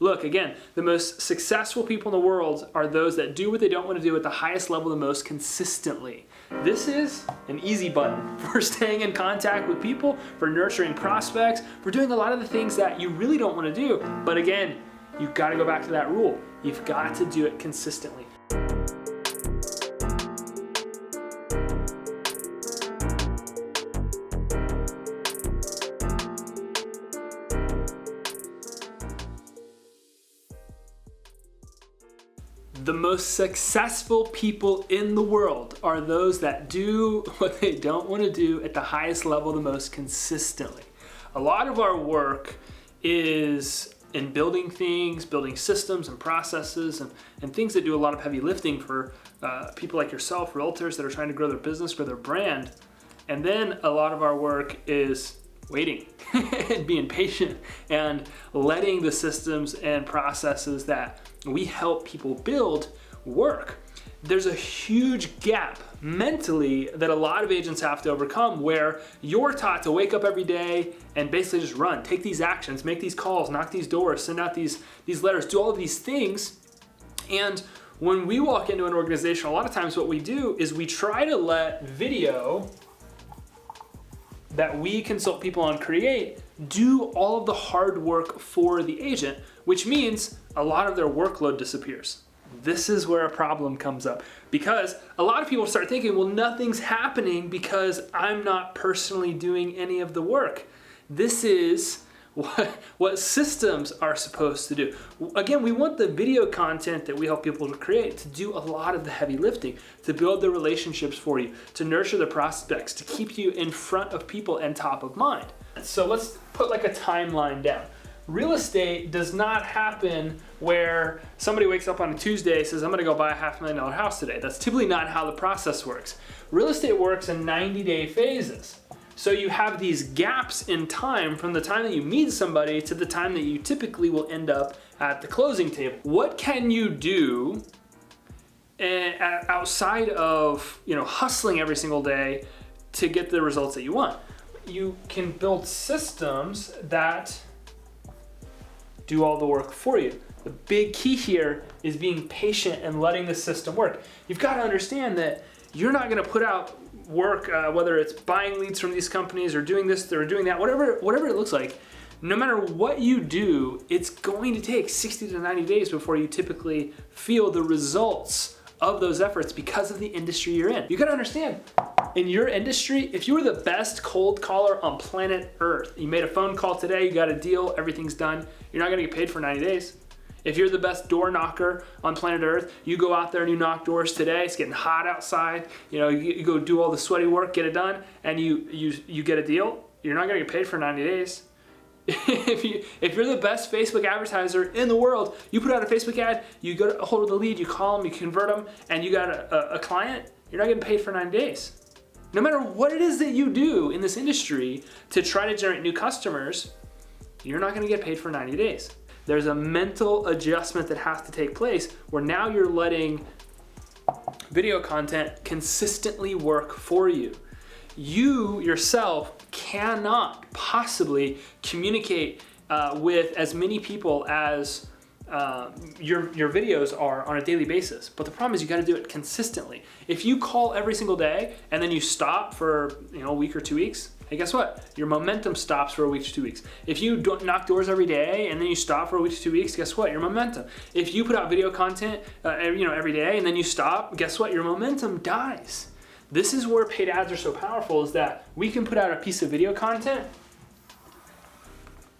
Look, again, the most successful people in the world are those that do what they don't want to do at the highest level the most consistently. This is an easy button for staying in contact with people, for nurturing prospects, for doing a lot of the things that you really don't want to do. But again, you've got to go back to that rule. You've got to do it consistently. The most successful people in the world are those that do what they don't want to do at the highest level the most consistently. A lot of our work is in building things, building systems and processes and things that do a lot of heavy lifting for people like yourself, realtors that are trying to grow their business, grow their brand. And then a lot of our work is waiting and being patient and letting the systems and processes that we help people build work. There's a huge gap mentally that a lot of agents have to overcome where you're taught to wake up every day and basically just run, take these actions, make these calls, knock these doors, send out these letters, do all of these things. And when we walk into an organization, a lot of times what we do is we try to let video that we consult people on create do all of the hard work for the agent, which means a lot of their workload disappears. This is where a problem comes up because a lot of people start thinking, well, nothing's happening because I'm not personally doing any of the work. This is what systems are supposed to do. Again, we want the video content that we help people to create to do a lot of the heavy lifting, to build the relationships for you, to nurture the prospects, to keep you in front of people and top of mind. So let's put like a timeline down. Real estate does not happen where somebody wakes up on a Tuesday and says, I'm gonna go buy a $500,000 house today. That's typically not how the process works. Real estate works in 90-day phases. So you have these gaps in time from the time that you meet somebody to the time that you typically will end up at the closing table. What can you do outside of hustling every single day to get the results that you want? You can build systems that do all the work for you. The big key here is being patient and letting the system work. You've got to understand that you're not going to put out work, whether it's buying leads from these companies or doing this or doing that, whatever it looks like. No matter what you do, it's going to take 60 to 90 days before you typically feel the results of those efforts because of the industry you're in. You got to understand, in your industry, if you were the best cold caller on planet Earth, you made a phone call today, you got a deal, everything's done, you're not going to get paid for 90 days. If you're the best door knocker on planet Earth, you go out there and you knock doors today, it's getting hot outside, you go do all the sweaty work, get it done, and you get a deal, you're not gonna get paid for 90 days. If you're the best Facebook advertiser in the world, you put out a Facebook ad, you go to hold of the lead, you call them, you convert them, and you got a client, you're not getting paid for 90 days. No matter what it is that you do in this industry to try to generate new customers, you're not gonna get paid for 90 days. There's a mental adjustment that has to take place where now you're letting video content consistently work for you. You yourself cannot possibly communicate with as many people as your videos are on a daily basis. But the problem is you got to do it consistently. If you call every single day and then you stop for a week or 2 weeks, hey, guess what? Your momentum stops for a week to 2 weeks. If you don't knock doors every day and then you stop for a week to 2 weeks, guess what? Your momentum. If you put out video content every day and then you stop, guess what? Your momentum dies. This is where paid ads are so powerful, is that we can put out a piece of video content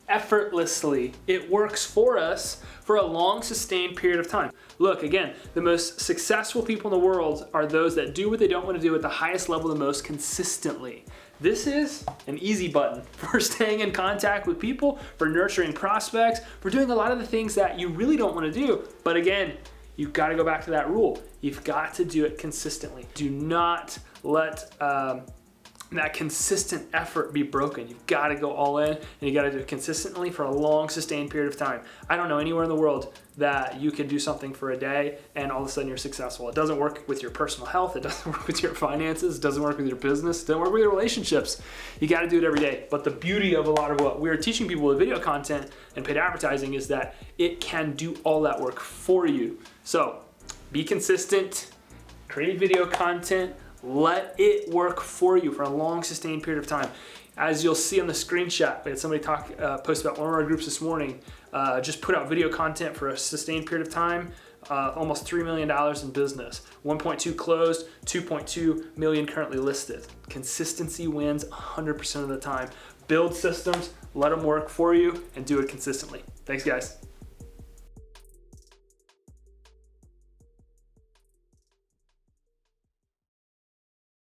effortlessly. It works for us for a long sustained period of time. Look, again, the most successful people in the world are those that do what they don't want to do at the highest level the most consistently. This is an easy button for staying in contact with people, for nurturing prospects, for doing a lot of the things that you really don't want to do. But again, you've got to go back to that rule. You've got to do it consistently. Do not let that consistent effort be broken. You've got to go all in, and you got to do it consistently for a long, sustained period of time. I don't know anywhere in the world that you can do something for a day and all of a sudden you're successful. It doesn't work with your personal health. It doesn't work with your finances. It doesn't work with your business. It doesn't work with your relationships. You got to do it every day. But the beauty of a lot of what we're teaching people with video content and paid advertising is that it can do all that work for you. So be consistent, create video content, let it work for you for a long, sustained period of time. As you'll see on the screenshot, we had somebody post about one of our groups this morning, just put out video content for a sustained period of time, almost $3 million in business, 1.2 closed, 2.2 million currently listed. Consistency wins 100% of the time. Build systems, let them work for you, and do it consistently. Thanks, guys.